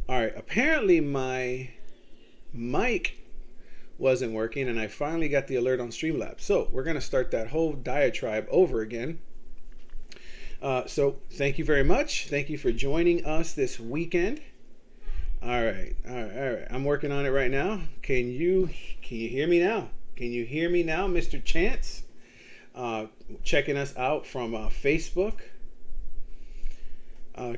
All right, apparently my mic wasn't working, and I finally got the alert on Streamlabs. So we're going to start that whole diatribe over again. So thank you very much. Thank you for joining us this weekend. All right, all right, all right. I'm working on it right now. Can you hear me now? Can you hear me now, Mr. Chance? Checking us out from Facebook.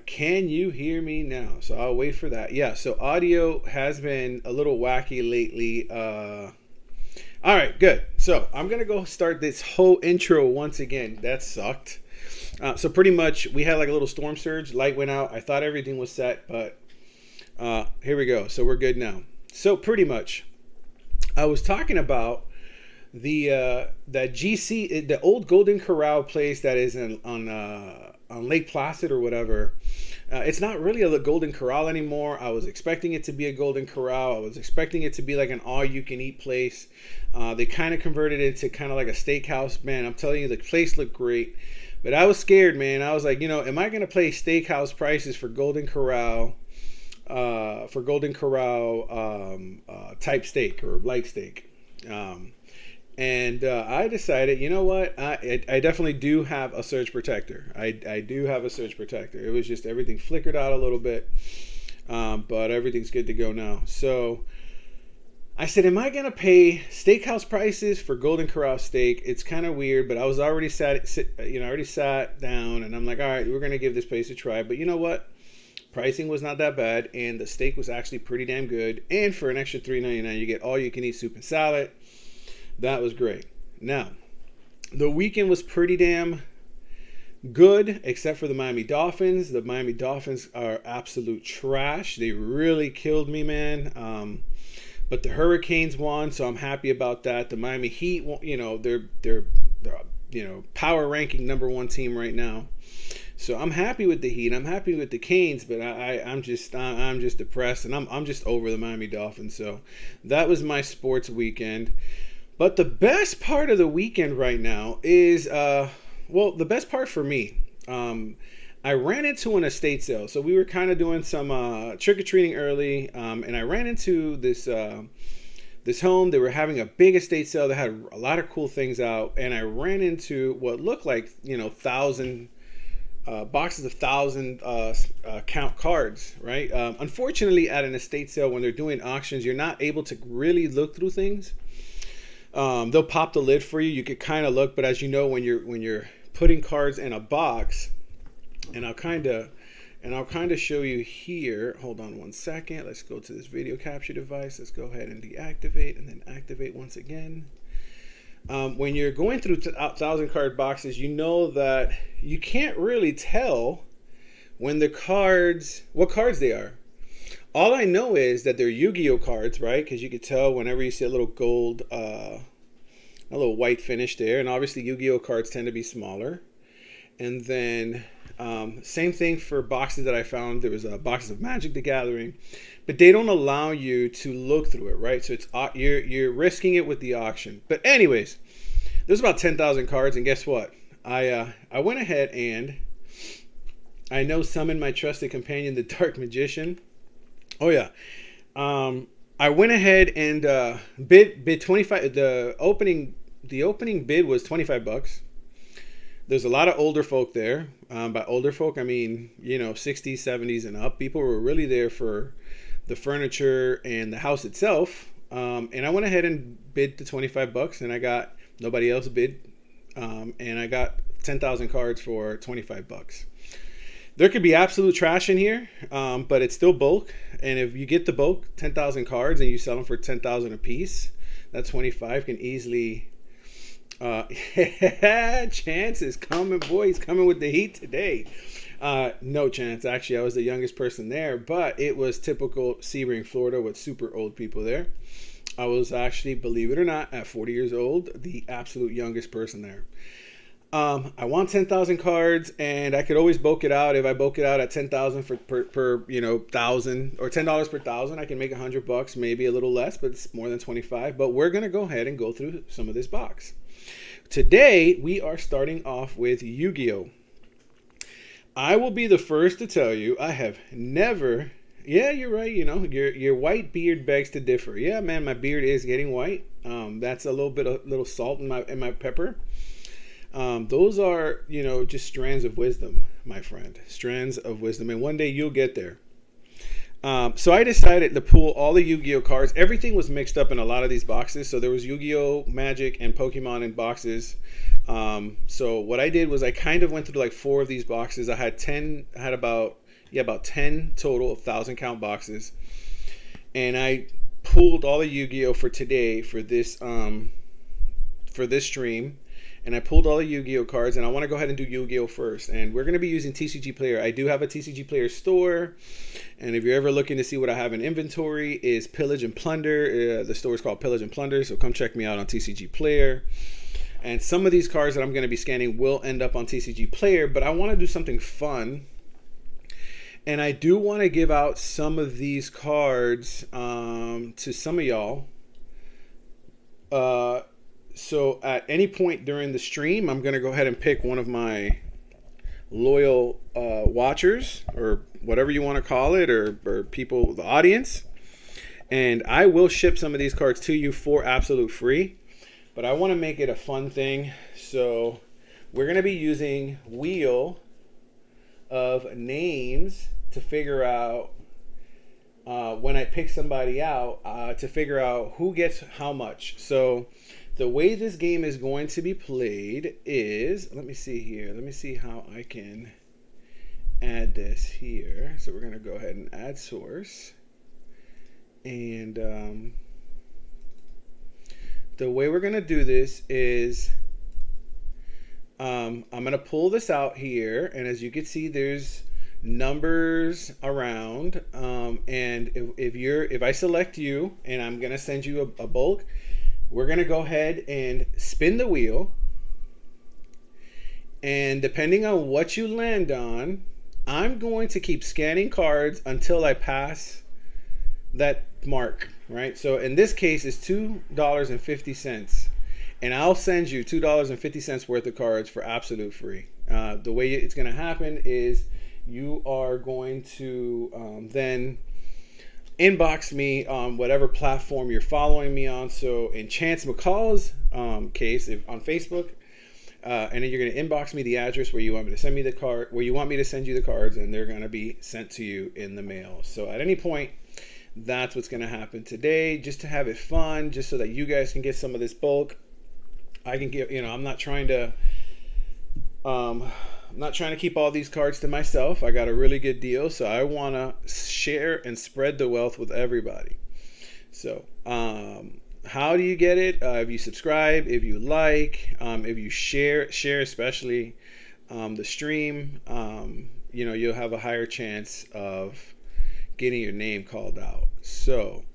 Can you hear me now? So I'll wait for that. Yeah, so audio has been a little wacky lately. All right, good. So I'm going to go start this whole intro once again. That sucked. So pretty much we had like a little storm surge. Light went out. I thought everything was set, but here we go. So we're good now. So pretty much I was talking about that GC, the old Golden Corral place that is on Lake Placid or whatever. It's not really a Golden Corral anymore. I was expecting it to be a Golden Corral. I was expecting it to be like an all-you-can-eat place. They kind of converted it to kind of like a steakhouse. Man, I'm telling you, the place looked great. But I was scared, man. I was like, am I going to pay steakhouse prices for Golden Corral, type steak or like steak? And I decided, you know what? I definitely do have a surge protector. I do have a surge protector. It was just everything flickered out a little bit, but everything's good to go now. So I said, am I going to pay steakhouse prices for Golden Corral steak? It's kind of weird, but I was already already sat down, and I'm like, all right, we're going to give this place a try. But you know what? Pricing was not that bad, and the steak was actually pretty damn good. And for an extra $3.99, you get all-you-can-eat soup and salad. That was great. Now, the weekend was pretty damn good, except for the Miami Dolphins. The Miami Dolphins are absolute trash. They really killed me, man. But the Hurricanes won, so I'm happy about that. The Miami Heat, they're power ranking #1 team right now. So I'm happy with the Heat. I'm happy with the Canes, but I'm just depressed, and I'm just over the Miami Dolphins. So that was my sports weekend. But the best part of the weekend right now is, the best part for me, I ran into an estate sale. So we were kind of doing some trick-or-treating early, and I ran into this home. They were having a big estate sale that had a lot of cool things out, and I ran into what looked like, boxes of 1,000 count cards, right? Unfortunately, at an estate sale, when they're doing auctions, you're not able to really look through things. They'll pop the lid for you. You could kind of look, but as you know, when you're putting cards in a box, and I'll kind of show you here. Hold on one second. Let's go to this video capture device. Let's go ahead and deactivate and then activate once again. When you're going through 1,000 card boxes, you know that you can't really tell when what cards they are. All I know is that they're Yu-Gi-Oh cards, right? Because you could tell whenever you see a little gold, a little white finish there. And obviously Yu-Gi-Oh cards tend to be smaller. And then same thing for boxes that I found. There was boxes of Magic the Gathering. But they don't allow you to look through it, right? So it's you're risking it with the auction. But anyways, there's about 10,000 cards. And guess what? I went ahead and I know summon my trusted companion, the Dark Magician. Oh yeah, I went ahead and bid 25. The opening bid was $25. There's a lot of older folk there. By older folk, I mean 60s, 70s, and up. People were really there for the furniture and the house itself. And I went ahead and bid the $25, and nobody else bid, and I got 10,000 cards for $25. There could be absolute trash in here, but it's still bulk. And if you get the bulk, 10,000 cards, and you sell them for 10,000 a piece, that 25 can easily. Chance is coming, boy. He's coming with the heat today. No Chance. Actually, I was the youngest person there, but it was typical Sebring, Florida, with super old people there. I was actually, believe it or not, at 40 years old, the absolute youngest person there. I want 10,000 cards, and I could always bulk it out. If I bulk it out at 10,000 per 1,000 or $10 per 1,000, I can make $100, maybe a little less, but it's more than 25. But we're gonna go ahead and go through some of this box. Today we are starting off with Yu-Gi-Oh! I will be the first to tell you I have never Yeah, you're right. Your white beard begs to differ. Yeah, man, my beard is getting white. That's a little bit of little salt in my pepper. Those are, just strands of wisdom, my friend. Strands of wisdom, and one day you'll get there. So I decided to pull all the Yu-Gi-Oh cards. Everything was mixed up in a lot of these boxes. So there was Yu-Gi-Oh, Magic, and Pokemon in boxes. So what I did was I kind of went through like 4 of these boxes. I had about 10 total 1,000 count boxes, and I pulled all the Yu-Gi-Oh for today for this stream. And I pulled all the Yu-Gi-Oh cards, and I want to go ahead and do Yu-Gi-Oh first. And we're going to be using TCG Player. I do have a TCG Player store, and if you're ever looking to see what I have in inventory, is Pillage and Plunder. The store is called Pillage and Plunder, so come check me out on TCG Player. And some of these cards that I'm going to be scanning will end up on TCG Player, but I want to do something fun. And I do want to give out some of these cards to some of y'all. So at any point during the stream, I'm going to go ahead and pick one of my loyal watchers, or whatever you want to call it, or people, the audience. And I will ship some of these cards to you for absolute free. But I want to make it a fun thing. So we're going to be using Wheel of Names to figure out, when I pick somebody out, to figure out who gets how much. So the way this game is going to be played is, let me see here. Let me see how I can add this here. So we're going to go ahead and add source. And the way we're going to do this is I'm going to pull this out here. And as you can see, there's numbers around. And if I select you and I'm going to send you a bulk, we're going to go ahead and spin the wheel. And depending on what you land on, I'm going to keep scanning cards until I pass that mark, right? So in this case, it's $2.50. And I'll send you $2.50 worth of cards for absolute free. The way it's going to happen is you are going to then inbox me on whatever platform you're following me on. So in Chance McCall's case, on Facebook, and then you're going to inbox me the address where you want me to send me the card, where you want me to send you the cards, and they're going to be sent to you in the mail. So at any point, that's what's going to happen today, just to have it fun, just so that you guys can get some of this bulk. I can get, I'm not trying to keep all these cards to myself. I got a really good deal, so I want to share and spread the wealth with everybody. So, how do you get it? If you subscribe, if you like, if you share especially the stream, you'll have a higher chance of getting your name called out. So,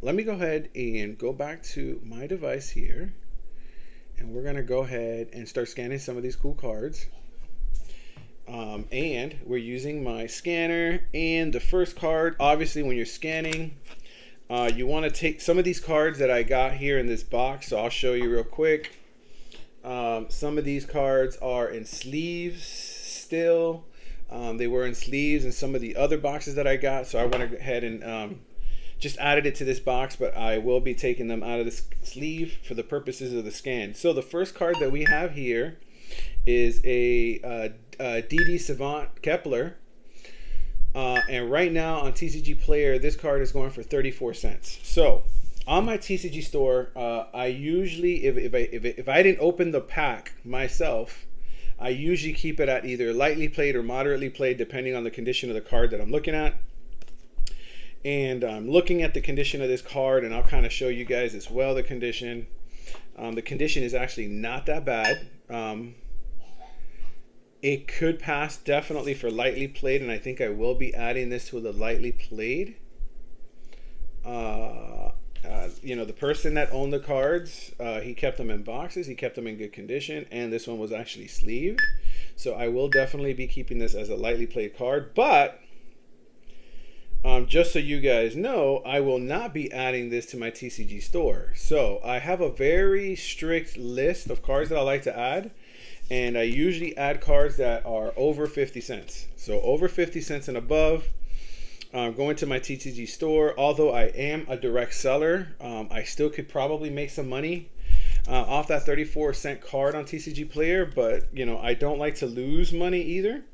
let me go ahead and go back to my device here, and we're going to go ahead and start scanning some of these cool cards. And we're using my scanner. And the first card, obviously when you're scanning, you want to take some of these cards that I got here in this box. So I'll show you real quick. Some of these cards are in sleeves still. They were in sleeves in some of the other boxes that I got. So I went ahead and just added it to this box, but I will be taking them out of the sleeve for the purposes of the scan. So the first card that we have here is a DD Savant Kepler. And right now on TCG Player, this card is going for 34 cents. So on my TCG store, I usually, if I didn't open the pack myself, I usually keep it at either lightly played or moderately played, depending on the condition of the card that I'm looking at. And I'm looking at the condition of this card, and I'll kind of show you guys as well the condition. The condition is actually not that bad. It could pass definitely for lightly played, and I think I will be adding this to the lightly played. The person that owned the cards, he kept them in boxes, he kept them in good condition, and this one was actually sleeved. So I will definitely be keeping this as a lightly played card, but just so you guys know, I will not be adding this to my TCG store. So I have a very strict list of cards that I like to add. And I usually add cards that are over 50 cents. So over 50 cents and above. Going to my TCG store. Although I am a direct seller, I still could probably make some money off that 34-cent card on TCG Player, but I don't like to lose money either.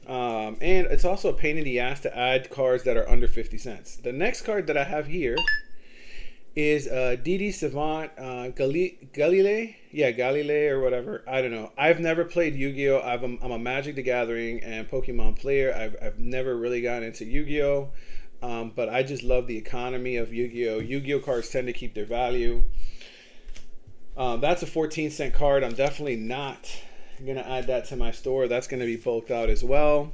And it's also a pain in the ass to add cards that are under 50 cents. The next card that I have here is Didi Savant Galilei. Yeah, Galilei or whatever. I don't know. I've never played Yu-Gi-Oh! I'm a Magic the Gathering and Pokemon player. I've never really gotten into Yu-Gi-Oh! But I just love the economy of Yu-Gi-Oh! Yu-Gi-Oh! Cards tend to keep their value. That's a 14-cent card. I'm definitely not going to add that to my store. That's going to be bulked out as well.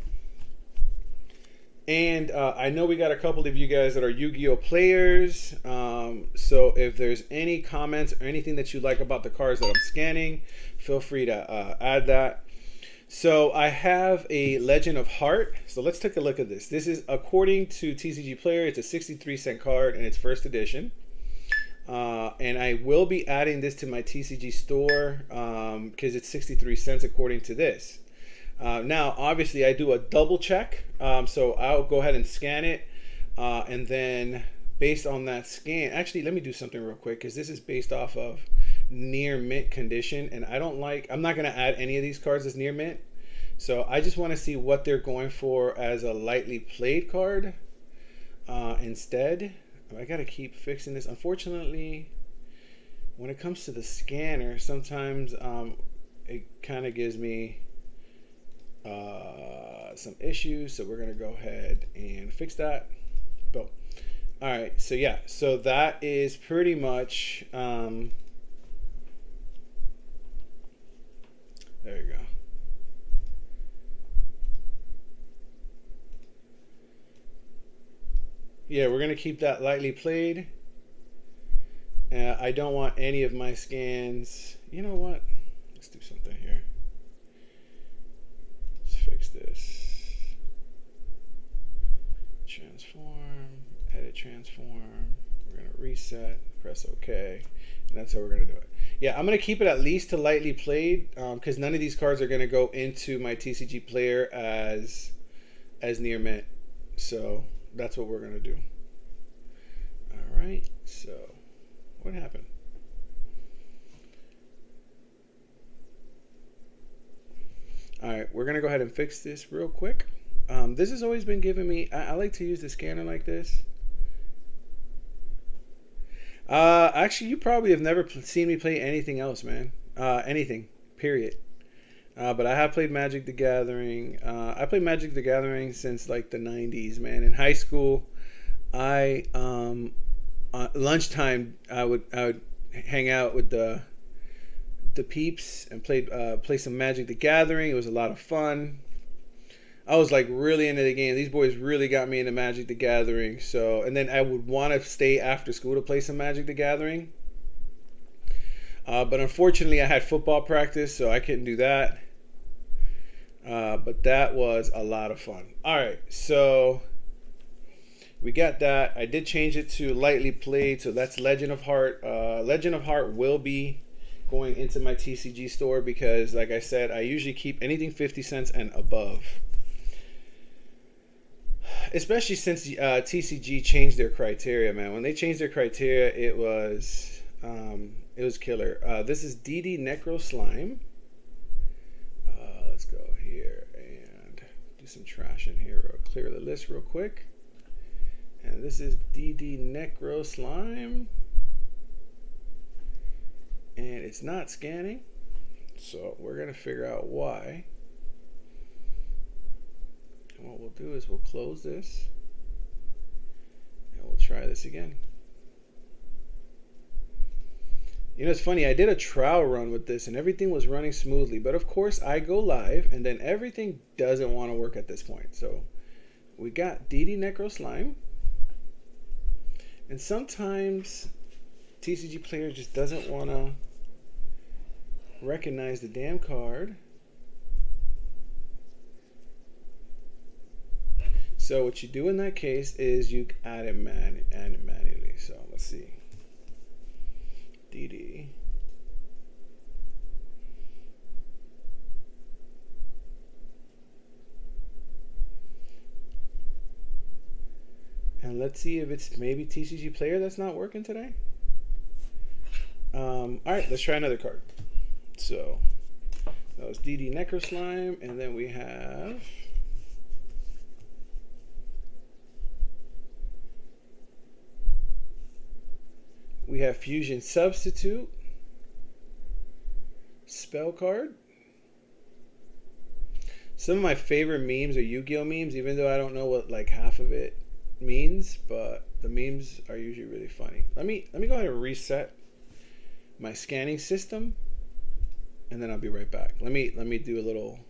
And I know we got a couple of you guys that are Yu-Gi-Oh! Players. So if there's any comments or anything that you like about the cards that I'm scanning, feel free to add that. So I have a Legend of Heart. So let's take a look at this. This is, according to TCG Player, it's a 63-cent card in its first edition. And I will be adding this to my TCG store because it's 63 cents according to this. Now, obviously, I do a double check. So I'll go ahead and scan it. And then based on that scan, actually, let me do something real quick because this is based off of near mint condition. And I'm not going to add any of these cards as near mint. So I just want to see what they're going for as a lightly played card instead. I got to keep fixing this. Unfortunately, when it comes to the scanner, sometimes it kind of gives me some issues. So we're going to go ahead and fix that. Boom. All right. So yeah. So that is pretty much. There you go. Yeah, we're going to keep that lightly played. I don't want any of my scans. You know what? Let's do something here. Let's fix this. Transform, edit transform. We're going to reset, press OK. And that's how we're going to do it. Yeah, I'm going to keep it at least to lightly played because none of these cards are going to go into my TCG Player as near mint. So that's what we're going to do. All right. So what happened? All right. We're going to go ahead and fix this real quick. This has always been giving me, I like to use the scanner like this. Actually, you probably have never seen me play anything else, man. Anything, period. But I have played Magic the Gathering. I played Magic the Gathering since like the 90s, man. In high school, I lunchtime I would hang out with the peeps and play some Magic the Gathering. It was a lot of fun. I was like really into the game. These boys really got me into Magic the Gathering. So, and then I would want to stay after school to play some Magic the Gathering. But unfortunately, I had football practice, so I couldn't do that. But that was a lot of fun. All right, so we got that. I did change it to lightly played, so that's Legend of Heart. Legend of Heart will be going into my TCG store because, like I said, I usually keep anything 50 cents and above. Especially since TCG changed their criteria, man. When they changed their criteria, it was killer. This is DD Necro Slime. Let's go here and do some trash in here. Clear the list real quick. And this is DD Necro Slime. And it's not scanning. So we're going to figure out why. And what we'll do is we'll close this. And we'll try this again. You know, it's funny, I did a trial run with this and everything was running smoothly. But of course, I go live and then everything doesn't want to work at this point. So we got DD Necro Slime. And sometimes TCG Player just doesn't want to recognize the damn card. So what you do in that case is you add it manually. So let's see. DD. And let's see if it's maybe TCG Player that's not working today. All right, let's try another card. So that was DD Necroslime, and then we have Fusion Substitute, Spell Card. Some of my favorite memes are Yu-Gi-Oh memes, even though I don't know what like half of it means, but the memes are usually really funny. Let me go ahead and reset my scanning system, and then I'll be right back. Let me do a little.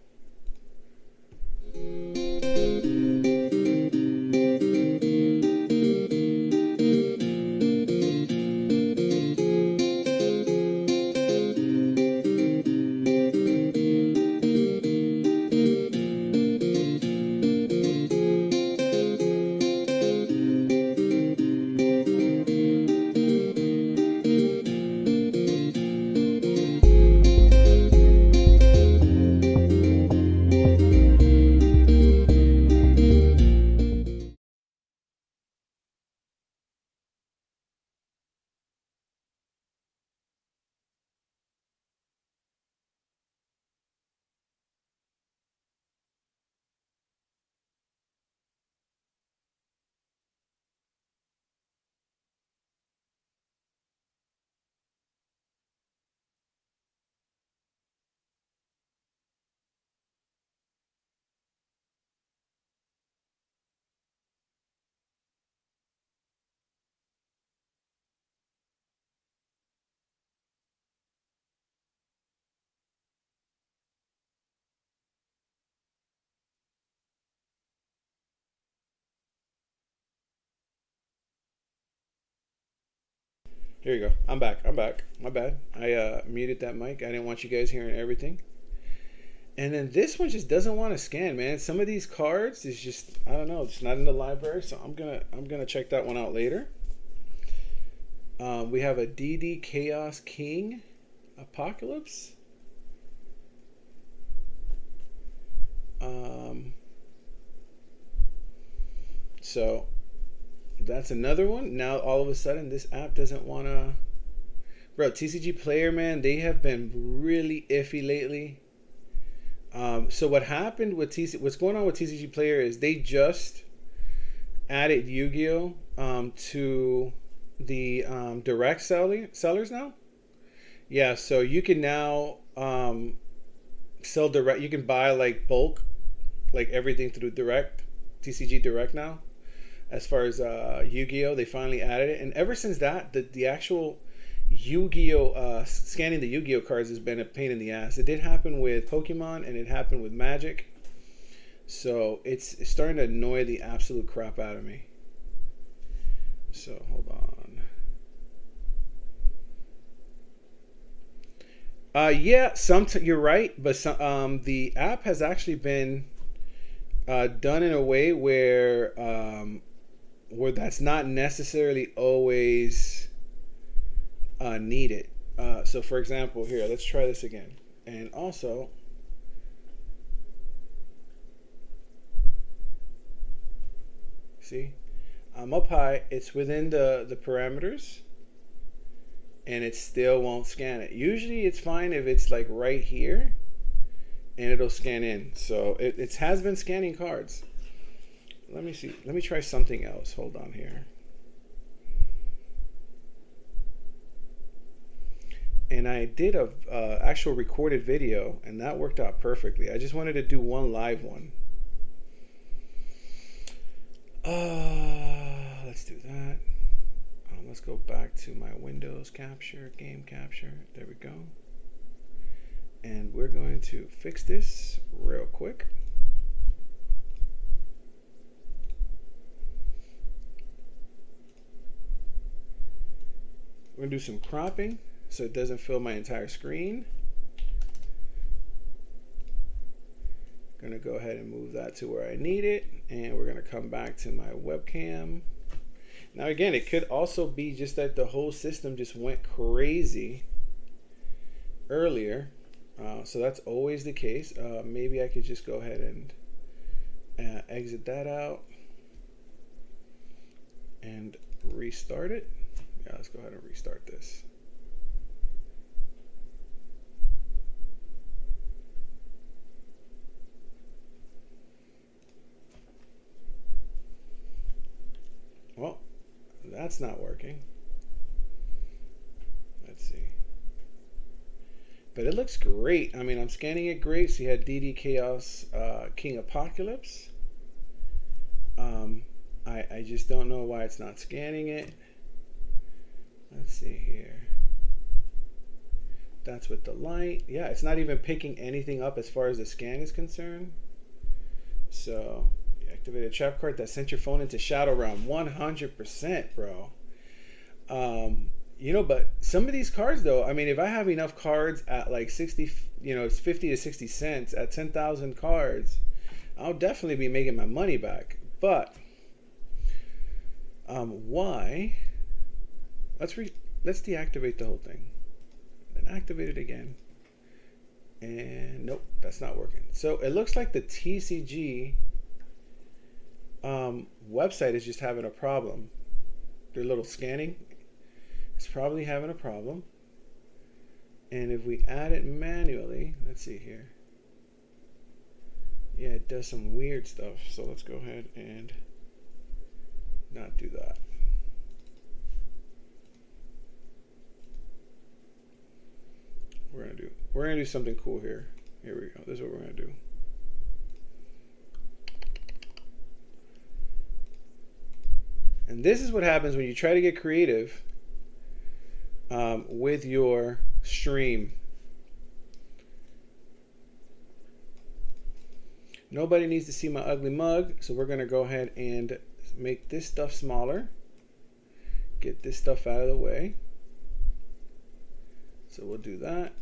Here you go. I'm back. My bad. I muted that mic. I didn't want you guys hearing everything. And then this one just doesn't want to scan, man. Some of these cards is just, I don't know, it's not in the library, so I'm gonna check that one out later. We have a DD Chaos King Apocalypse. So that's another one. Now all of a sudden this app doesn't want to. Bro, TCG Player, man, they have been really iffy lately. So what happened with what's going on with TCG Player is they just added Yu-Gi-Oh to the direct sellers now. Yeah, so you can now sell direct. You can buy like bulk, like everything through direct, TCG Direct now. As far as Yu-Gi-Oh, they finally added it, and ever since that, the actual Yu-Gi-Oh scanning the Yu-Gi-Oh cards has been a pain in the ass. It did happen with Pokemon, and it happened with Magic. So it's starting to annoy the absolute crap out of me. So hold on. Yeah, you're right, but the app has actually been done in a way where that's not necessarily always needed. So, for example, here, let's try this again, and also. See, I'm up high. It's within the parameters, and it still won't scan it. Usually it's fine if it's like right here, and it'll scan in. So it has been scanning cards. Let me see. Let me try something else. Hold on here. And I did a actual recorded video, and that worked out perfectly. I just wanted to do one live one. Let's do that. Let's go back to my Windows capture, game capture. There we go. And we're going to fix this real quick. We're going to do some cropping so it doesn't fill my entire screen. Going to go ahead and move that to where I need it, and we're going to come back to my webcam. Now again, it could also be just that the whole system just went crazy earlier, so that's always the case. Maybe I could just go ahead and exit that out, and restart it. Yeah, let's go ahead and restart this. Well, that's not working. Let's see. But it looks great. I mean, I'm scanning it great. So you had DD Chaos King Apocalypse. I just don't know why it's not scanning it. Let's see here. That's with the light. Yeah, it's not even picking anything up as far as the scan is concerned. So, you activated a trap card that sent your phone into Shadow Realm. 100%, bro. You know, but some of these cards, though, I mean, if I have enough cards at like 60, you know, it's 50 to 60 cents at 10,000 cards, I'll definitely be making my money back. But why? Let's deactivate the whole thing, then activate it again. And nope, that's not working. So it looks like the TCG website is just having a problem. Their little scanning is probably having a problem. And if we add it manually, let's see here. Yeah, it does some weird stuff. So let's go ahead and not do that. We're gonna do something cool here. Here we go. This is what we're gonna do. And this is what happens when you try to get creative with your stream. Nobody needs to see my ugly mug, so we're gonna go ahead and make this stuff smaller. Get this stuff out of the way. So we'll do that.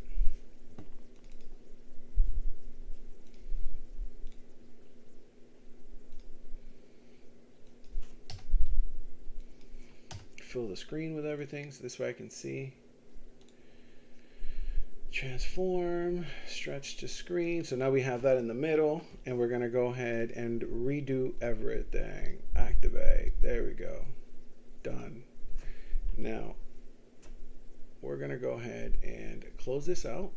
Fill the screen with everything so this way I can see. Transform, stretch to screen. So now we have that in the middle, and we're gonna go ahead and redo everything. Activate. There we go. Done. Now we're gonna go ahead and close this out.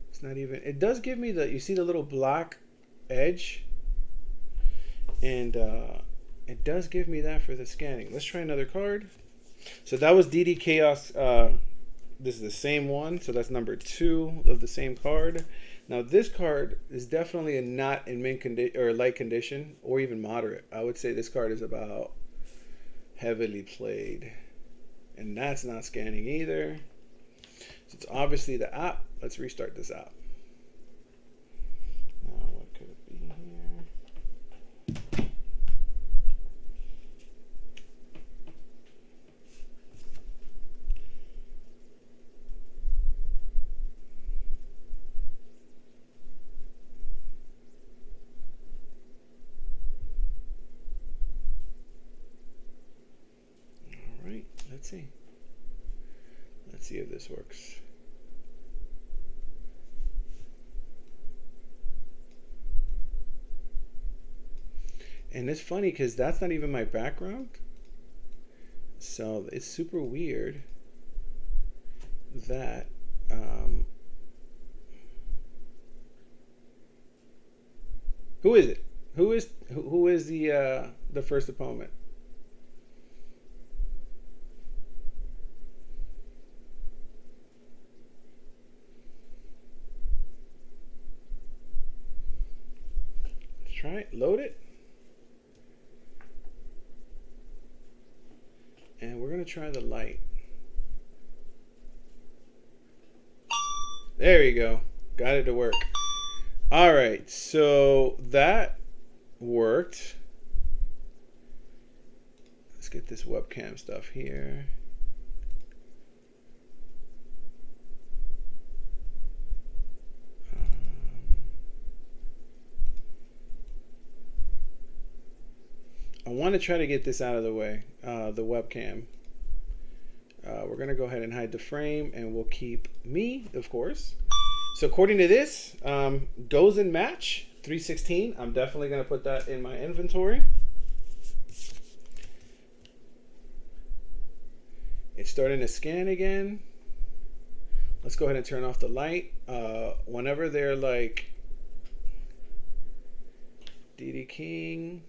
It's not even, it does give me the, you see the little black edge, and it does give me that for the scanning. Let's try another card. So that was DD Chaos. This is the same one, so that's number 2 of the same card. Now this card is definitely not in mint condition or light condition, or even moderate. I would say this card is about heavily played, and that's not scanning either. So it's obviously the app. Let's restart this app. Now what could it be here? Let's see. Let's see if this works. And it's funny because that's not even my background. So it's super weird that who is it? Who is the first opponent? Try it, load it, and we're gonna try the light. There you go, got it to work. All right, so that worked. Let's get this webcam stuff here. I want to try to get this out of the way, the webcam. We're going to go ahead and hide the frame, and we'll keep me, of course. So according to this, goes in match. 316. I'm definitely going to put that in my inventory. It's starting to scan again. Let's go ahead and turn off the light. Whenever they're like DD King.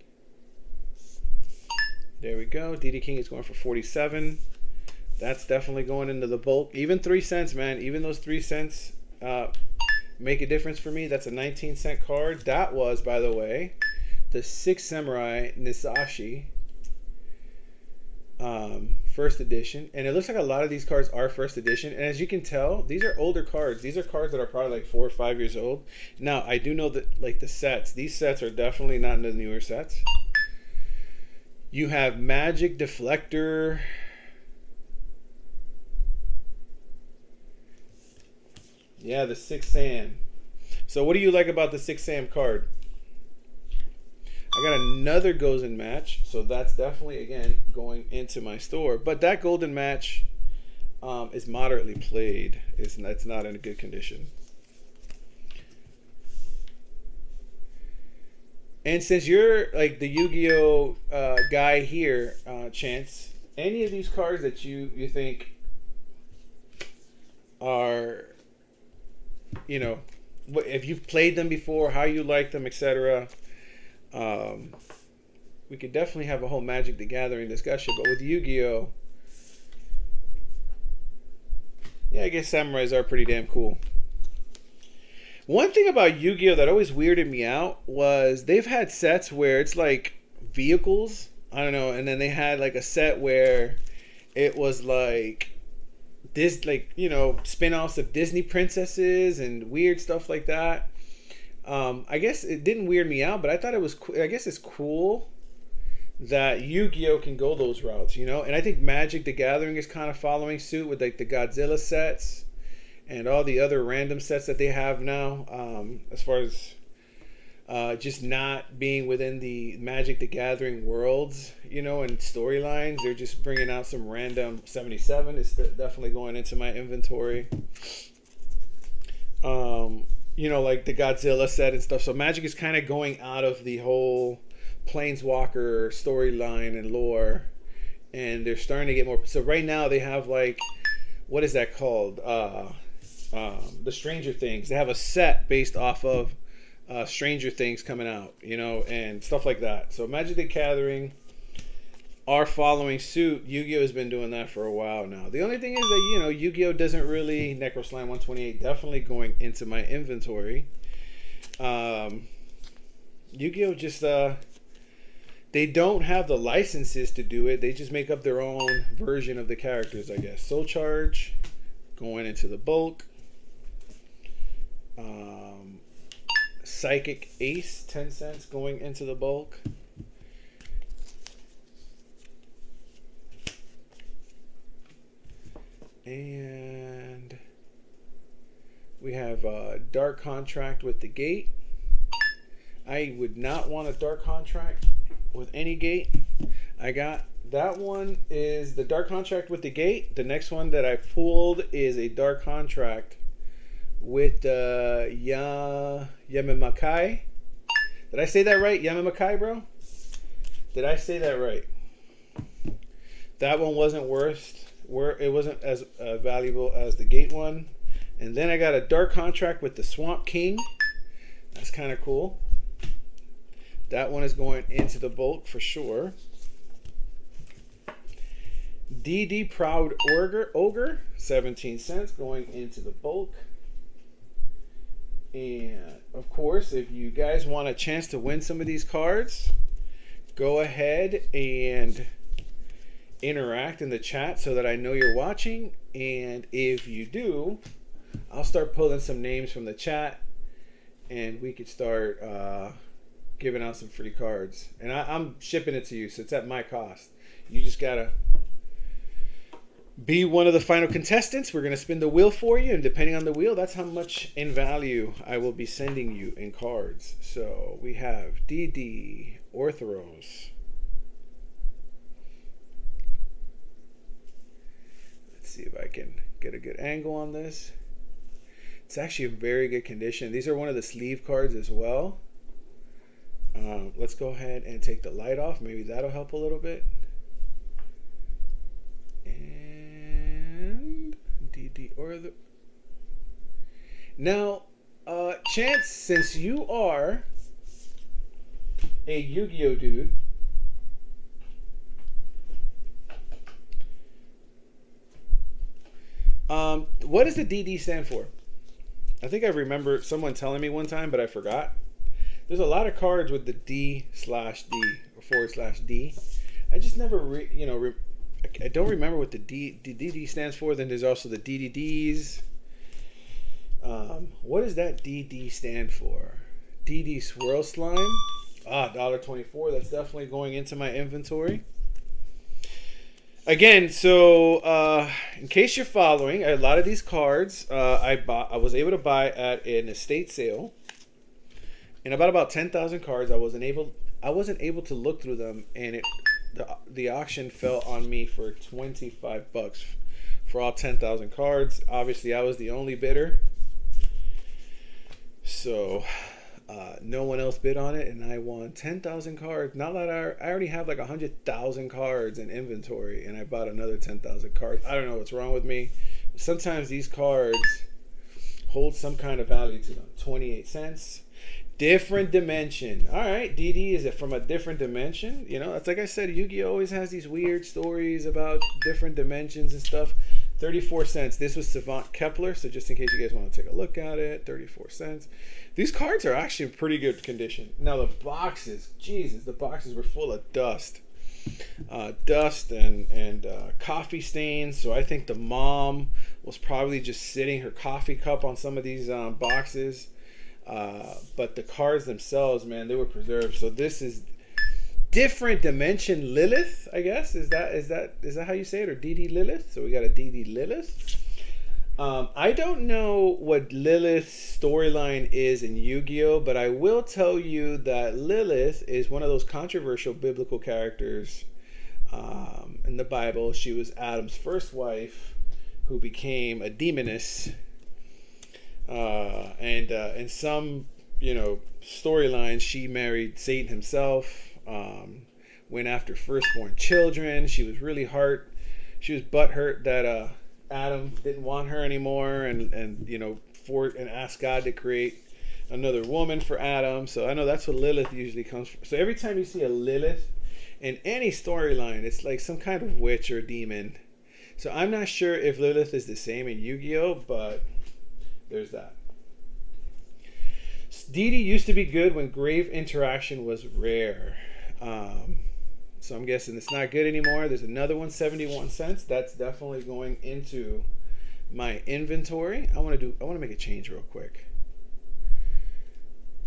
There we go. DD King is going for 47. That's definitely going into the bulk. Even 3 cents, man. Even those 3 cents make a difference for me. That's a 19-cent card. That was, by the way, the Six Samurai Nisashi first edition. And it looks like a lot of these cards are first edition. And as you can tell, these are older cards. These are cards that are probably like 4 or 5 years old. Now, I do know that like the sets, these sets are definitely not in the newer sets. You have Magic Deflector. Yeah, the 6 Sam. So what do you like about the 6 Sam card? I got another Golden Match, so that's definitely, again, going into my store. But that Golden Match is moderately played. It's not in a good condition. And since you're like the Yu-Gi-Oh guy here, Chance, any of these cards that you think are, you know, if you've played them before, how you like them, etc. We could definitely have a whole Magic the Gathering discussion, but with Yu-Gi-Oh, yeah, I guess samurais are pretty damn cool. One thing about Yu-Gi-Oh that always weirded me out was they've had sets where it's like vehicles, I don't know, and then they had like a set where it was like this, like, you know, spin-offs of Disney princesses and weird stuff like that. I guess it didn't weird me out, but I thought it was I guess it's cool that Yu-Gi-Oh can go those routes, you know. And I think Magic the Gathering is kind of following suit with like the Godzilla sets and all the other random sets that they have now, as far as just not being within the Magic the Gathering worlds, you know, and storylines. They're just bringing out some random 77. It's definitely going into my inventory. You know, like the Godzilla set and stuff. So Magic is kind of going out of the whole Planeswalker storyline and lore, and they're starting to get more. So right now they have like, what is that called? The Stranger Things. They have a set based off of Stranger Things coming out, you know, and stuff like that. So Magic the Gathering are following suit. Yu-Gi-Oh has been doing that for a while now. The only thing is that, you know, Yu-Gi-Oh doesn't really, Necroslime 128 definitely going into my inventory. Yu-Gi-Oh just they don't have the licenses to do it. They just make up their own version of the characters, I guess. Soul Charge going into the bulk. Psychic Ace, 10 cents going into the bulk. And we have a Dark Contract with the Gate. I would not want a Dark Contract with any Gate. I got that one is the Dark Contract with the Gate. The next one that I pulled is a Dark Contract with Yamamakai. Did I say that right? Yamamakai, bro? Did I say that right? That one wasn't it wasn't as valuable as the Gate one. And then I got a Dark Contract with the Swamp King. That's kind of cool. That one is going into the bulk for sure. DD Proud Ogre, 17 cents going into the bulk. And of course, if you guys want a chance to win some of these cards, go ahead and interact in the chat so that I know you're watching. And if you do, I'll start pulling some names from the chat and we could start giving out some free cards. And I'm shipping it to you, so it's at my cost. You just gotta be one of the final contestants. We're going to spin the wheel for you, and depending on the wheel, that's how much in value I will be sending you in cards. So we have DD Orthoros. Let's see if I can get a good angle on this. It's actually in very good condition. These are one of the sleeve cards as well. Let's go ahead and take the light off. Maybe that'll help a little bit. And DD or the now, Chance, since you are a Yu-Gi-Oh dude, what does the DD stand for? I think I remember someone telling me one time, but I forgot. There's a lot of cards with the D/D or /D. I just never, I don't remember what the DD stands for. Then there's also the DDDs. What does that DD stand for? DD Swirl Slime. $1.24. That's definitely going into my inventory. Again, so in case you're following, a lot of these cards I was able to buy at an estate sale. And about 10,000 cards, I wasn't able to look through them, and the auction fell on me for $25 for all 10,000 cards. Obviously, I was the only bidder, so no one else bid on it, and I won 10,000 cards. Now that I already have like 100,000 cards in inventory, and I bought another 10,000 cards. I don't know what's wrong with me. Sometimes these cards hold some kind of value to them. 28 cents. Different dimension. All right, DD, is it from a different dimension? It's like I said, Yu-Gi-Oh always has these weird stories about different dimensions and stuff. 34 cents. This was Savant Kepler, so just in case you guys want to take a look at it, 34 cents. These cards are actually in pretty good condition. Now the boxes, Jesus, the boxes were full of dust. Dust and coffee stains. So I think the mom was probably just sitting her coffee cup on some of these boxes. But the cards themselves, man, they were preserved. So this is different dimension Lilith, I guess. Is that how you say it, or DD Lilith? So we got a DD Lilith. I don't know what Lilith's storyline is in Yu-Gi-Oh, but I will tell you that Lilith is one of those controversial biblical characters in the Bible. She was Adam's first wife, who became a demoness. And in some, storylines, she married Satan himself, went after firstborn children. She was really she was butthurt that Adam didn't want her anymore, and asked God to create another woman for Adam. So I know that's what Lilith usually comes from. So every time you see a Lilith in any storyline, it's like some kind of witch or demon. So I'm not sure if Lilith is the same in Yu-Gi-Oh, but there's that. DD used to be good when grave interaction was rare. So I'm guessing it's not good anymore. There's another one, 71 cents. That's definitely going into my inventory. I want to make a change real quick.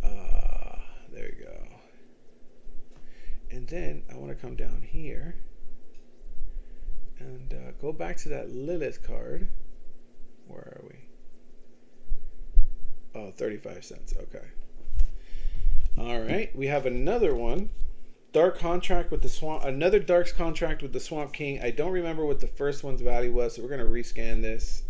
There you go. And then I want to come down here and go back to that Lilith card. Where are we? Oh, 35 cents. Okay. All right. We have another one. Dark contract with the Swamp. Another Dark's contract with the Swamp King. I don't remember what the first one's value was, so we're going to rescan this.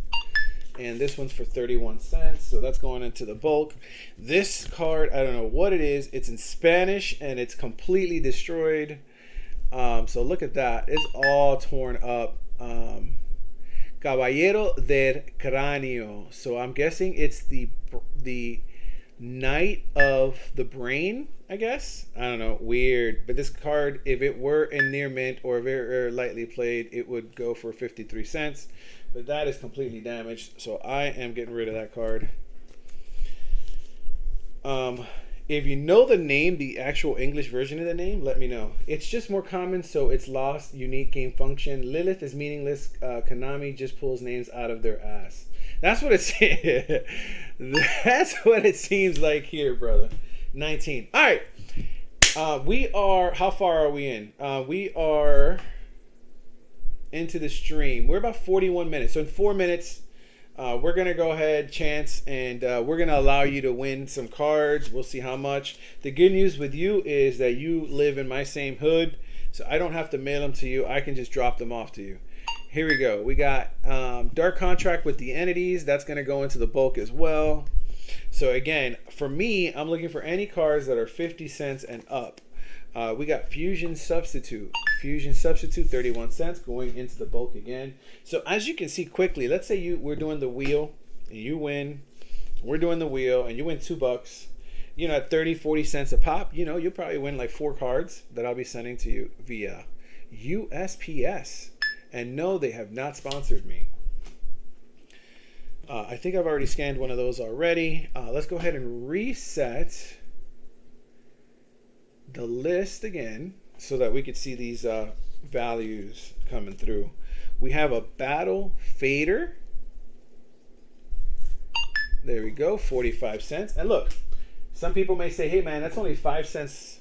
And this one's for 31 cents, so that's going into the bulk. This card, I don't know what it is. It's in Spanish, and it's completely destroyed. So look at that. It's all torn up. Caballero del Cráneo. So I'm guessing it's the Knight of the Brain, I guess. I don't know. Weird. But this card, if it were in near mint or very lightly played, it would go for 53 cents. But that is completely damaged. So I am getting rid of that card. If you know the name, the actual English version of the name, let me know. It's just more common, so it's lost unique game function. Lilith is meaningless. Konami just pulls names out of their ass. That's what it's. That's what it seems like here, brother. 19. All right. We are. How far are we in? We are into the stream. We're about 41 minutes. So in 4 minutes, we're going to go ahead, Chance, and we're going to allow you to win some cards. We'll see how much. The good news with you is that you live in my same hood, so I don't have to mail them to you. I can just drop them off to you. Here we go. We got Dark Contract with the Entities. That's going to go into the bulk as well. So again, for me, I'm looking for any cards that are 50 cents and up. We got Fusion Substitute. Fusion Substitute, 31 cents, going into the bulk again. So as you can see quickly, let's say we're doing the wheel and you win. We're doing the wheel and you win $2. You know, at 30, 40 cents a pop, you know, you'll probably win like 4 cards that I'll be sending to you via USPS. And no, they have not sponsored me. I think I've already scanned one of those already. Let's go ahead and reset the list again so that we could see these values coming through. We have a Battle Fader. There we go, 45 cents. And look, some people may say, hey man, that's only 5 cents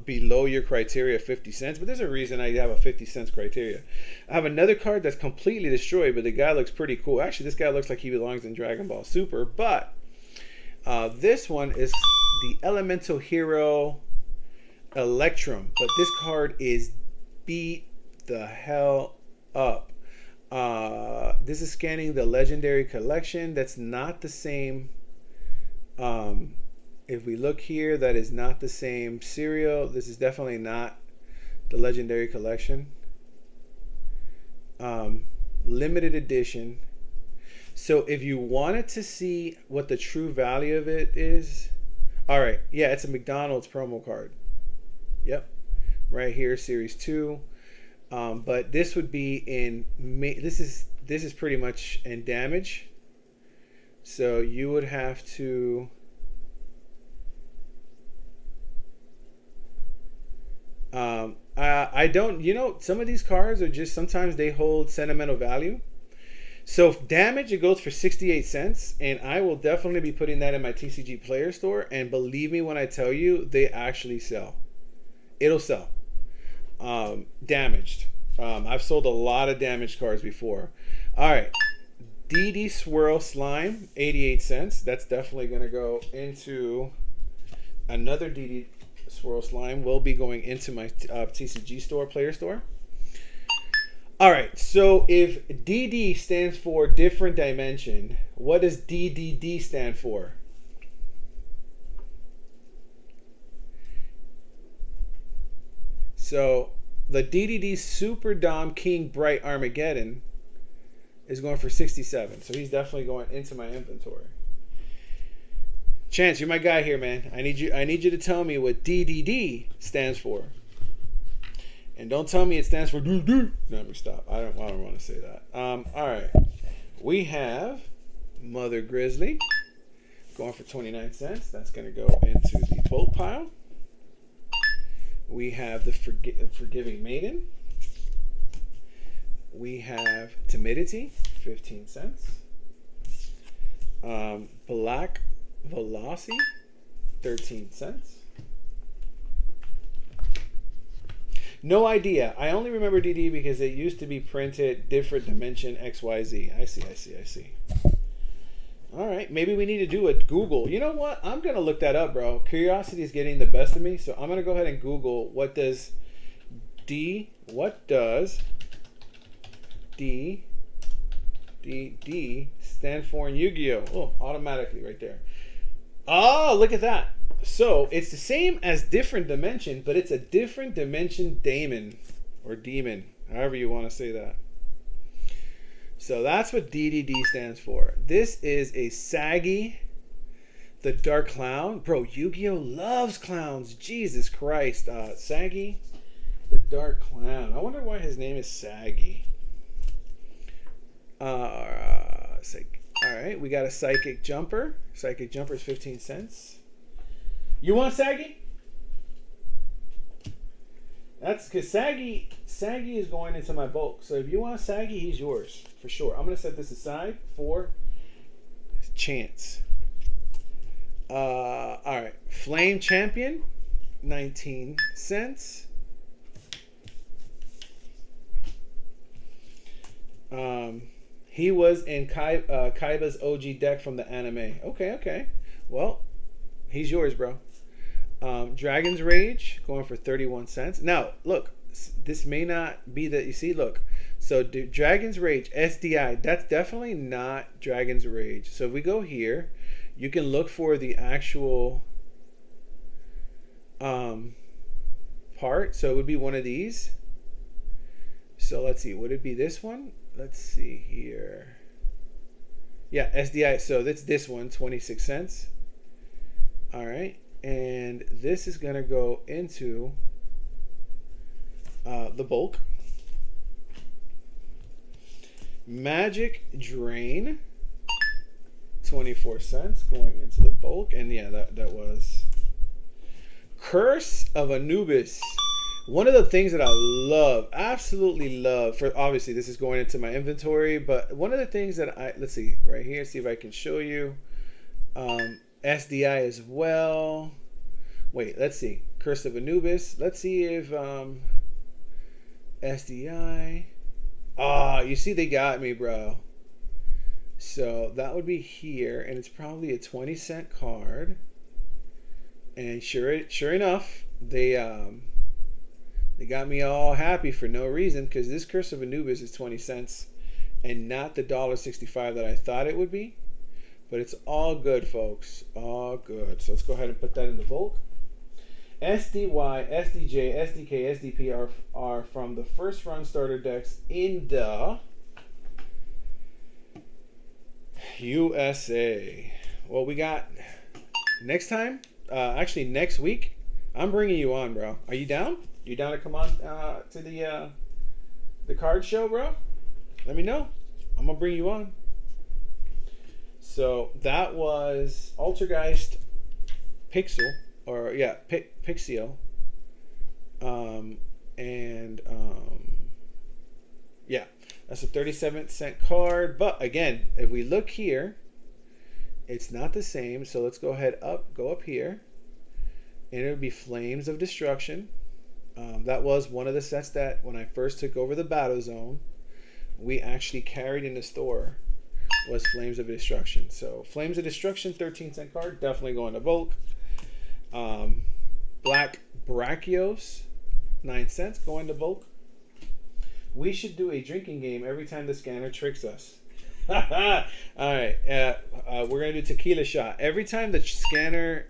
below your criteria of 50 cents, but there's a reason I have a 50 cents criteria. I have another card that's completely destroyed, but the guy looks pretty cool. Actually, this guy looks like he belongs in Dragon Ball Super, but this one is the Elemental Hero Electrum, but this card is beat the hell up. This is scanning the Legendary Collection. That's not the same. If we look here, that is not the same serial. This is definitely not the Legendary Collection. Limited edition. So if you wanted to see what the true value of it is, all right, yeah, it's a McDonald's promo card. Yep, right here, Series 2. But this would be in, this is pretty much in damage. So you would have to, I don't, you know, some of these cards are just, sometimes they hold sentimental value. So damage, it goes for 68 cents, and I will definitely be putting that in my TCG Player Store. And believe me when I tell you, they actually sell. It'll sell. Damaged. I've sold a lot of damaged cards before. All right, DD Swirl Slime, 88 cents. That's definitely going to go into another DD Swirl Slime. Will be going into my TCG store, Player Store. All right, so if DD stands for different dimension, what does DDD stand for? So the DDD Super Dom King Bright Armageddon is going for 67. So he's definitely going into my inventory. Chance, you're my guy here, man. I need you to tell me what DDD stands for. And don't tell me it stands for DD. No, let me stop. I don't want to say that. All right. We have Mother Grizzly going for 29 cents. That's going to go into the bulk pile. We have the Forgiving Maiden. We have Timidity, 15 cents. Black Velocity, 13 cents. No idea. I only remember DD because it used to be printed different dimension XYZ. I see. All right. Maybe we need to do a Google. You know what? I'm going to look that up, bro. Curiosity is getting the best of me. So I'm going to go ahead and Google what does D stand for in Yu-Gi-Oh? Oh, automatically right there. Oh, look at that. So it's the same as different dimension, but it's a different dimension daemon or demon, however you want to say that. So that's what DDD stands for. This is a Saggy, the Dark Clown. Bro, Yu-Gi-Oh loves clowns. Jesus Christ. Saggy, the Dark Clown. I wonder why his name is Saggy. All right, we got a Psychic Jumper. Psychic Jumper is 15 cents. You want Saggy? That's because Saggy is going into my bulk. So if you want Saggy, he's yours for sure. I'm gonna set this aside for Chance. All right, Flame Champion, 19 cents. He was in Kaiba's OG deck from the anime. Okay. Well, he's yours, bro. Dragon's Rage going for 31 cents. Now, look, this may not be the, you see, look. So Dragon's Rage, SDI, that's definitely not Dragon's Rage. So if we go here, you can look for the actual part. So it would be one of these. So let's see, would it be this one? Let's see here. Yeah, SDI. So that's this one, 26 cents. All right. And this is going to go into the bulk. Magic Drain, 24 cents going into the bulk. And yeah, that was Curse of Anubis. One of the things that I love, absolutely love, for obviously this is going into my inventory, but one of the things that let's see right here, see if I can show you. SDI as well. Wait, let's see. Curse of Anubis. Let's see if SDI. You see they got me, bro. So that would be here, and it's probably a 20-cent card. And sure enough, they got me all happy for no reason, because this Curse of Anubis is 20 cents and not the $1.65 that I thought it would be. But it's all good, folks. All good. So let's go ahead and put that in the bulk. SDY, SDJ, SDK, SDP are from the first run starter decks in the USA. Well, we got next time, actually next week, I'm bringing you on, bro. Are you down? You down to come on to the card show, bro? Let me know. I'm gonna bring you on. So that was Altergeist Pixel, or yeah, Pixio. Yeah, that's a 37-cent card. But again, if we look here, it's not the same. So let's go ahead go up here, and it would be Flames of Destruction. That was one of the sets that when I first took over the Battle Zone, we actually carried in the store, was Flames of Destruction. So Flames of Destruction, 13-cent card, definitely going to bulk. Black Brachios, 9 cents, going to bulk. We should do a drinking game every time the scanner tricks us. All right, we're gonna do tequila shot every time the scanner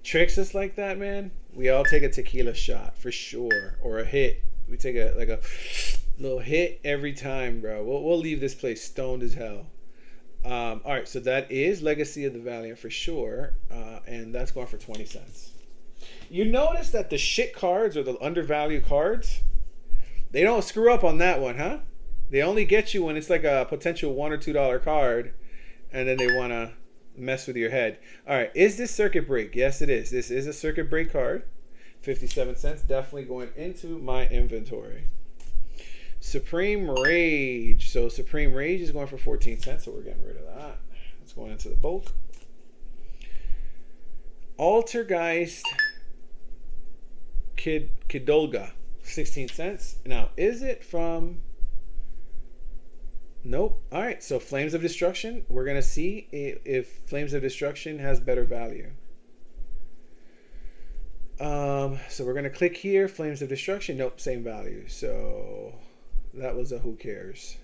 tricks us like that, man. We all take a tequila shot for sure, or a hit. We take a little hit every time, bro. We'll leave this place stoned as hell. All right, so that is Legacy of the Valiant for sure, and that's going for 20 cents. You notice that the shit cards, or the undervalued cards, they don't screw up on that one, huh? They only get you when it's like a potential $1 or $2 card, and then they want to mess with your head. All right, is this Circuit Break? Yes, it is. This is a Circuit Break card. 57 cents, definitely going into my inventory. Supreme Rage. So Supreme Rage is going for 14 cents, so we're getting rid of that. It's going into the bulk. Altergeist Kidolga, 16 cents. Now, is it from... Nope. All right, so Flames of Destruction. We're going to see if Flames of Destruction has better value. So we're going to click here, Flames of Destruction. Nope, same value. So that was a who cares.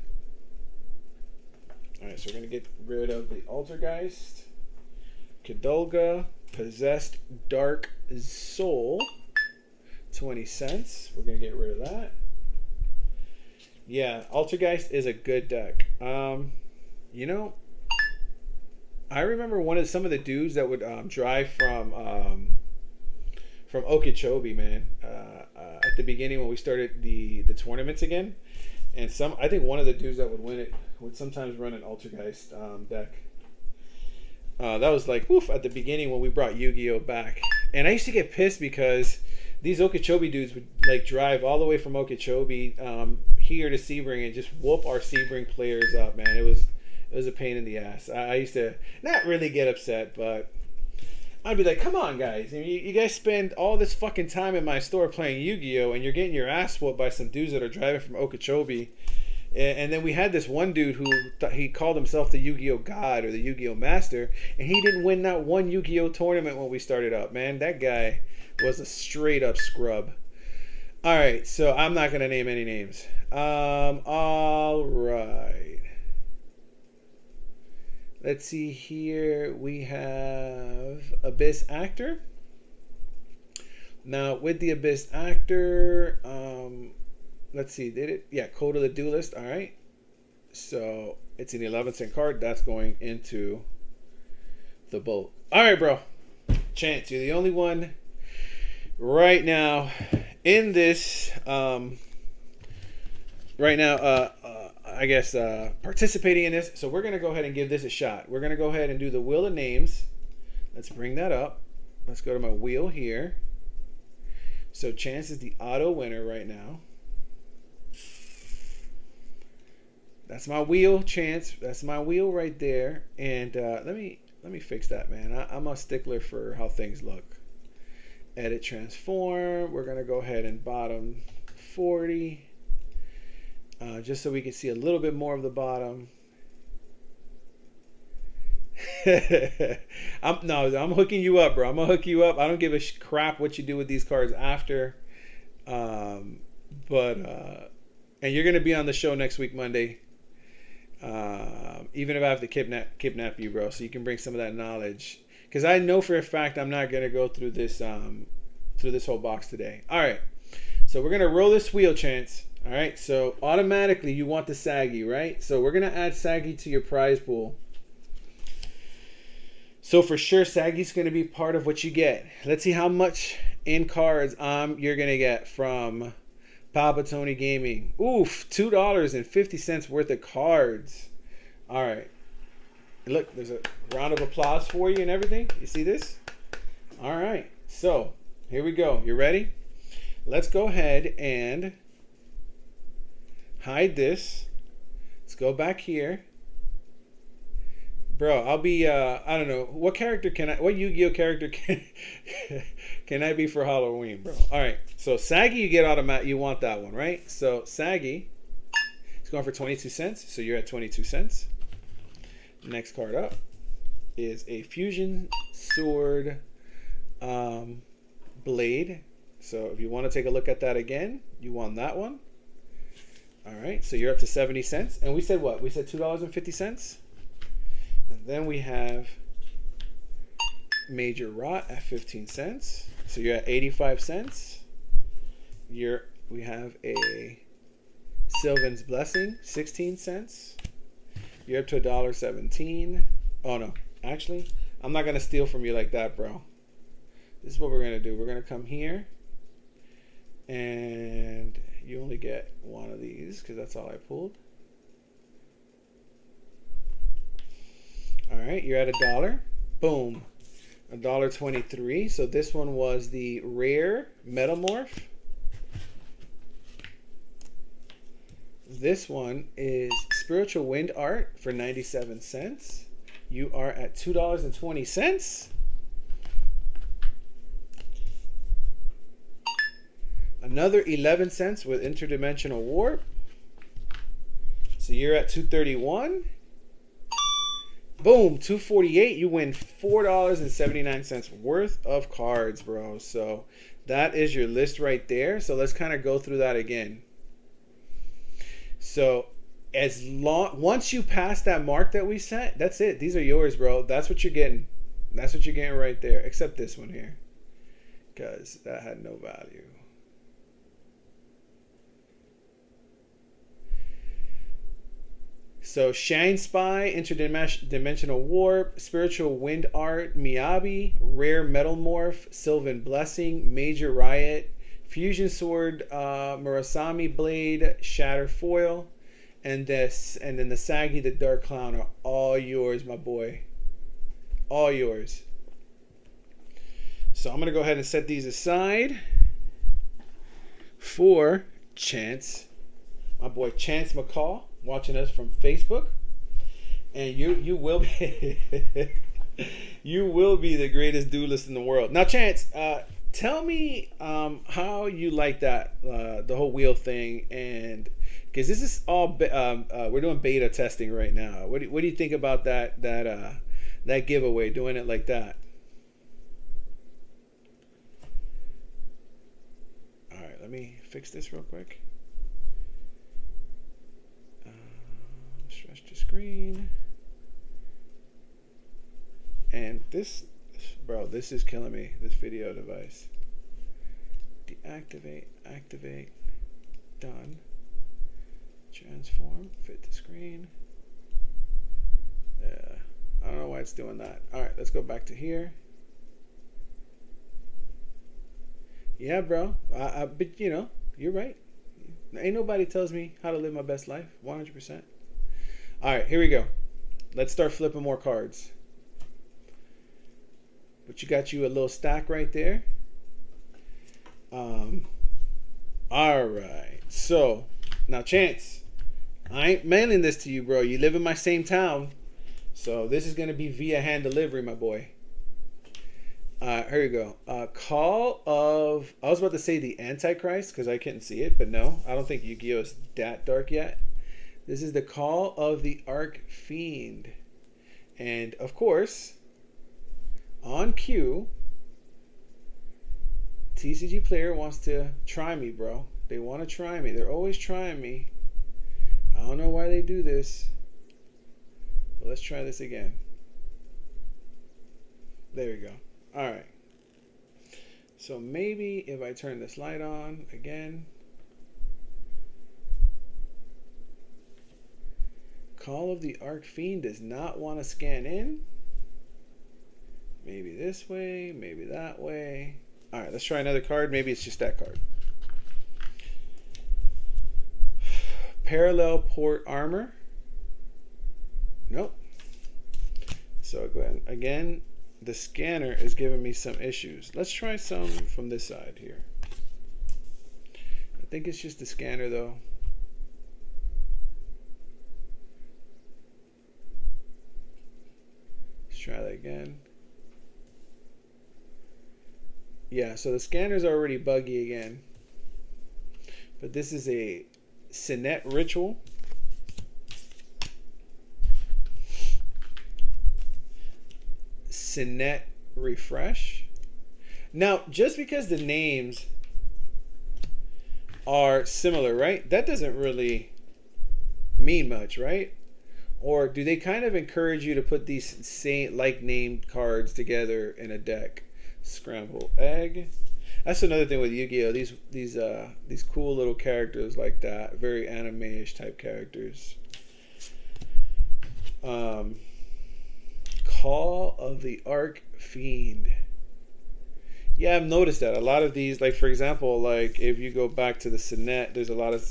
All right, so we're going to get rid of the Altergeist. Kidolga, Possessed Dark Soul, 20 cents. We're going to get rid of that. Yeah, Altergeist is a good deck. You know, I remember some of the dudes that would drive from Okeechobee, man, at the beginning when we started the tournaments again. And I think one of the dudes that would win it would sometimes run an Altergeist deck. That was like, oof, at the beginning when we brought Yu-Gi-Oh back. And I used to get pissed because these Okeechobee dudes would like drive all the way from Okeechobee here to Sebring and just whoop our Sebring players up, man. It was a pain in the ass. I used to not really get upset, but I'd be like, come on, guys. You guys spend all this fucking time in my store playing Yu-Gi-Oh! And you're getting your ass whooped by some dudes that are driving from Okeechobee. And then we had this one dude who he called himself the Yu-Gi-Oh! God or the Yu-Gi-Oh! Master. And he didn't win not one Yu-Gi-Oh! Tournament when we started up, man. That guy was a straight up scrub. All right, so I'm not going to name any names. All right. Let's see here. We have Abyss Actor. Now with the Abyss Actor, let's see, did it? Yeah, Code of the Duelist. All right. So it's an 11-cent card. That's going into the boat. All right, bro. Chance, you're the only one right now in this. Right now, I guess participating in this. So we're gonna go ahead and give this a shot. We're gonna go ahead and do the wheel of names. Let's bring that up. Let's go to my wheel here. So Chance is the auto winner right now. That's my wheel, Chance. That's my wheel right there. And let me fix that, man. I'm a stickler for how things look. Edit transform. We're gonna go ahead and bottom 40. Just so we can see a little bit more of the bottom. I'm hooking you up, bro. I'm gonna hook you up. I don't give a crap what you do with these cards after. And you're gonna be on the show next week, Monday. Even if I have to kidnap you, bro, so you can bring some of that knowledge. Because I know for a fact I'm not gonna go through this whole box today. All right, so we're gonna roll this wheel, Chance. All right, so automatically you want the Saggy, right? So we're gonna add Saggy to your prize pool. So for sure, Saggy's gonna be part of what you get. Let's see how much in cards you're gonna get from Papa Tony Gaming. Oof, $2.50 worth of cards. All right, look, there's a round of applause for you and everything. You see this? All right, so here we go. You ready? Let's go ahead and hide this. Let's go back here. Bro, I'll be I don't know what Yu-Gi-Oh character can I be for Halloween, bro? All right, so Saggy, you get automatic. You want that one, right? So Saggy, it's going for 22 cents. So you're at 22 cents. Next card up is a Fusion Sword Blade. So if you want to take a look at that again, you want that one. All right, so you're up to 70 cents. And we said what? We said $2.50. And then we have Major Rot at 15 cents. So you're at 85 cents. We have a Sylvan's Blessing, 16 cents. You're up to $1.17. Oh no, actually, I'm not gonna steal from you like that, bro. This is what we're gonna do. We're gonna come here, and you only get one of these because that's all I pulled. All right, you're at $1. Boom, $1.23. So this one was the rare Metamorph. This one is Spiritual Wind Art for 97 cents. You are at $2.20. Another 11 cents with Interdimensional Warp. So you're at $2.31. Boom, $2.48. You win $4.79 worth of cards, bro. So that is your list right there. So let's kind of go through that again. So once you pass that mark that we set, that's it. These are yours, bro. That's what you're getting. That's what you're getting right there. Except this one here, because that had no value. So Shine Spy, Interdimensional Warp, Spiritual Wind Art, Miyabi, Rare Metamorph, Sylvan Blessing, Major Riot, Fusion Sword, Murasame Blade, Shatter Foil, and then the Saggy, the Dark Clown are all yours, my boy. All yours. So I'm gonna go ahead and set these aside for Chance, my boy Chance McCall, watching us from Facebook, and you will be you will be the greatest duelist in the world. Now, Chance, tell me how you like that the whole wheel thing, and because this is all we're doing beta testing right now. What do you think about that giveaway, doing it like that? All right, let me fix this real quick. Stretch the screen. And this, bro, this is killing me, this video device. Deactivate, activate, done. Transform, fit the screen. Yeah, I don't know why it's doing that. All right, let's go back to here. Yeah, bro, but you know, you're right. Ain't nobody tells me how to live my best life, 100%. All right, here we go. Let's start flipping more cards. But you got you a little stack right there. All right, so now Chance, I ain't mailing this to you, bro. You live in my same town, so this is gonna be via hand delivery, my boy. Here you go. Call of, I was about to say the Antichrist because I couldn't see it, but no, I don't think Yu-Gi-Oh is that dark yet. This is the Call of the Archfiend, and of course, on cue, TCG player wants to try me, bro. They want to try me. They're always trying me. I don't know why they do this. But let's try this again. There we go. All right. So maybe if I turn this light on again. Call of the Archfiend does not want to scan in. Maybe this way, maybe that way. All right, let's try another card. Maybe it's just that card. Parallel port armor. Nope. So go ahead. Again, the scanner is giving me some issues. Let's try some from this side here. I think it's just the scanner though. Let's try that again. Yeah, so the scanner's already buggy again. But this is a Sinnet Ritual. Sinnet Refresh. Now, just because the names are similar, right? That doesn't really mean much, right? Or do they kind of encourage you to put these same like named cards together in a deck? Scramble egg. That's another thing with Yu-Gi-Oh. These cool little characters like that, very anime-ish type characters. Call of the Archfiend. Yeah, I've noticed that a lot of these, like for example, like if you go back to the Sinnet, there's a lot of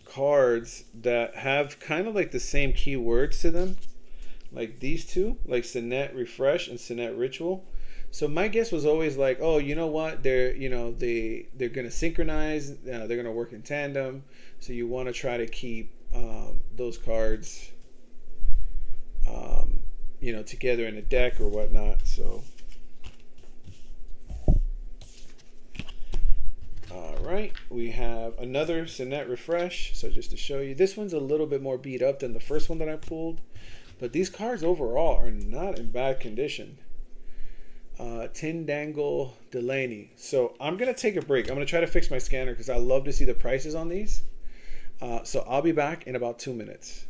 cards that have kind of like the same keywords to them, like these two, like Sinnet Refresh and Sinnet Ritual. So my guess was always like, oh, you know what? They're gonna synchronize. They're gonna work in tandem. So you want to try to keep those cards, together in a deck or whatnot. So, all right, we have another Sinnet Refresh. So just to show you, this one's a little bit more beat up than the first one that I pulled, but these cards overall are not in bad condition. Tindangle Delaney. So I'm gonna take a break. I'm gonna try to fix my scanner because I love to see the prices on these. So I'll be back in about 2 minutes.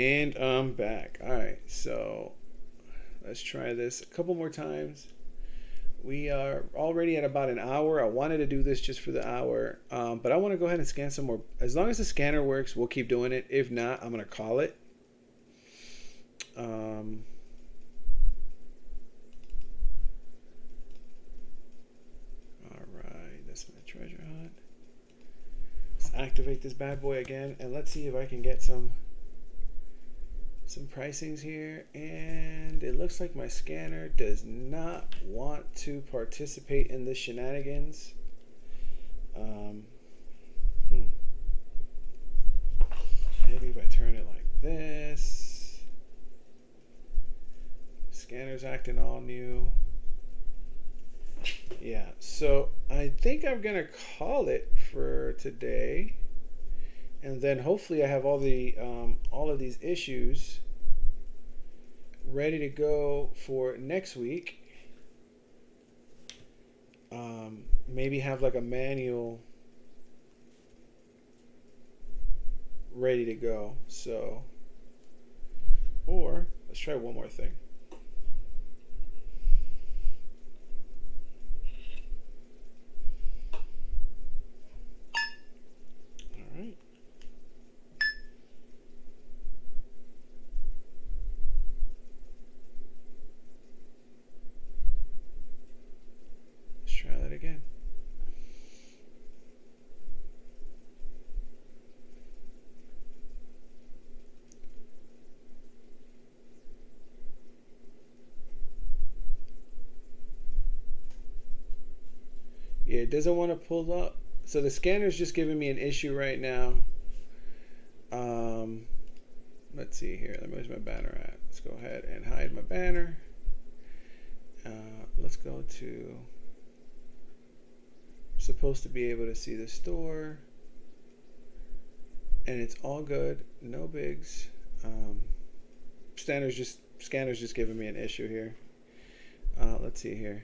And I'm back. All right, so let's try this a couple more times. We are already at about an hour. I wanted to do this just for the hour, but I want to go ahead and scan some more. As long as the scanner works, we'll keep doing it. If not, I'm going to call it. All right, that's my treasure hunt. Let's activate this bad boy again, and let's see if I can get some pricings here. And it looks like my scanner does not want to participate in the shenanigans. Maybe if I turn it like this. Scanner's acting all new. Yeah, so I think I'm gonna call it for today, and then hopefully I have all of these issues ready to go for next week. Maybe have like a manual ready to go. So, or let's try one more thing. All right. Let's try that again. Yeah, it doesn't want to pull up. So the scanner's just giving me an issue right now. Let's see here. Where's my banner at? Let's go ahead and hide my banner. Let's go to supposed to be able to see the store, and it's all good, no bigs. Scanner's just giving me an issue here. Let's see here.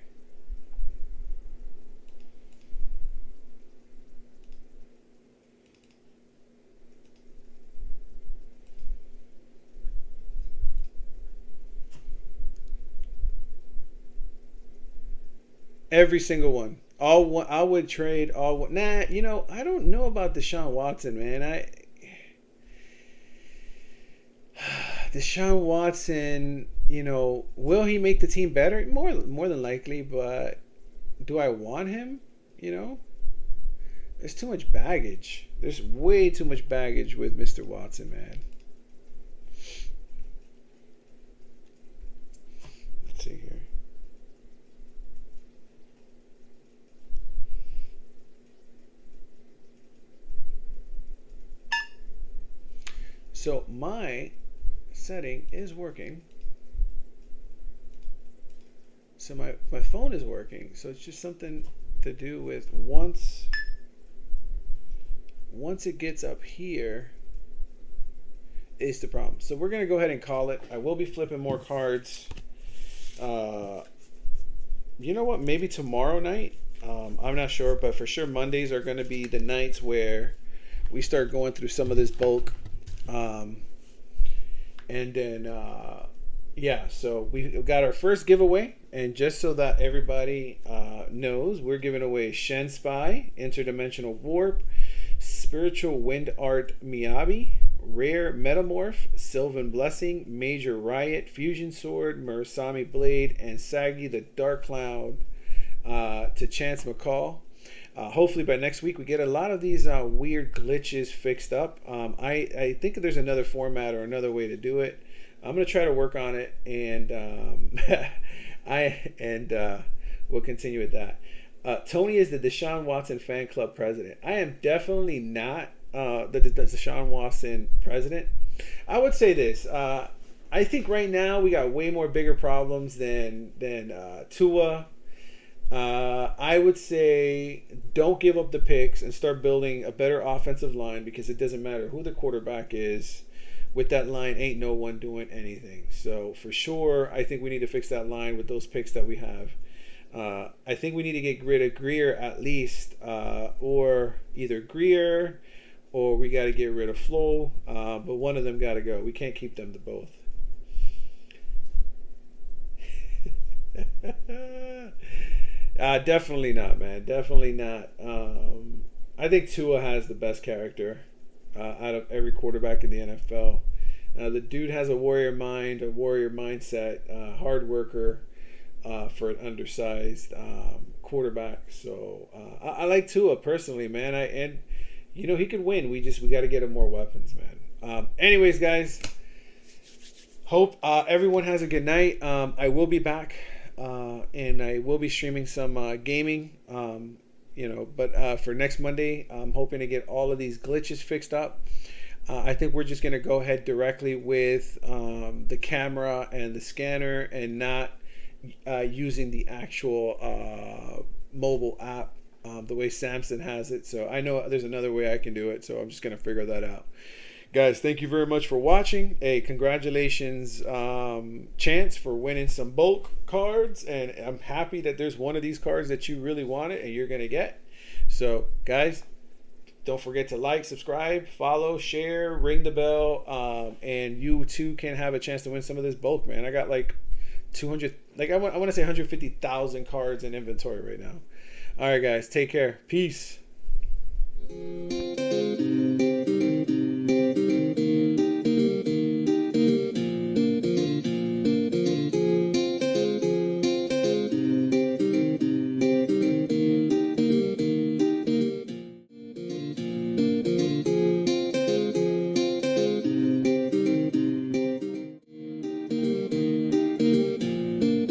Every single one. I would trade all. Nah, I don't know about Deshaun Watson, man. Deshaun Watson, will he make the team better? More than likely, but do I want him? There's too much baggage. There's way too much baggage with Mr. Watson, man. Let's see here. So my setting is working. So my phone is working. So it's just something to do with once it gets up here is the problem. So we're going to go ahead and call it. I will be flipping more cards. You know what? Maybe tomorrow night. I'm not sure, but for sure Mondays are going to be the nights where we start going through some of this bulk. And then, so we got our first giveaway, and just so that everybody knows, we're giving away Shen Spy, Interdimensional Warp, Spiritual Wind Art Miyabi, Rare Metamorph, Sylvan Blessing, Major Riot, Fusion Sword, Murasami Blade, and Sagi the Dark Cloud to Chance McCall. Hopefully by next week we get a lot of these weird glitches fixed up. I think there's another format or another way to do it. I'm gonna try to work on it, and we'll continue with that. Tony is the Deshaun Watson fan club president. I am definitely not the Deshaun Watson president. I would say this. I think right now we got way more bigger problems than Tua. I would say don't give up the picks and start building a better offensive line, because it doesn't matter who the quarterback is. With that line, ain't no one doing anything. So for sure, I think we need to fix that line with those picks that we have. I think we need to get rid of Greer at least, or either Greer or we got to get rid of Flo. But one of them got to go. We can't keep them to both. Definitely not, man. Definitely not. I think Tua has the best character out of every quarterback in the NFL. The dude has a warrior mind, a warrior mindset, hard worker for an undersized quarterback. So I like Tua personally, man. And he could win. We got to get him more weapons, man. Anyways, guys, hope everyone has a good night. I will be back, and I will be streaming some gaming. But for next Monday, I'm hoping to get all of these glitches fixed up. I think we're just going to go ahead directly with the camera and the scanner and not using the actual mobile app the way Samson has it. So I know there's another way I can do it, so I'm just going to figure that out. Guys, thank you very much for watching. Hey, congratulations, Chance, for winning some bulk cards. And I'm happy that there's one of these cards that you really wanted and you're going to get. So, guys, don't forget to like, subscribe, follow, share, ring the bell. And you, too, can have a chance to win some of this bulk, man. I got like 200, I want to say 150,000 cards in inventory right now. All right, guys, take care. Peace.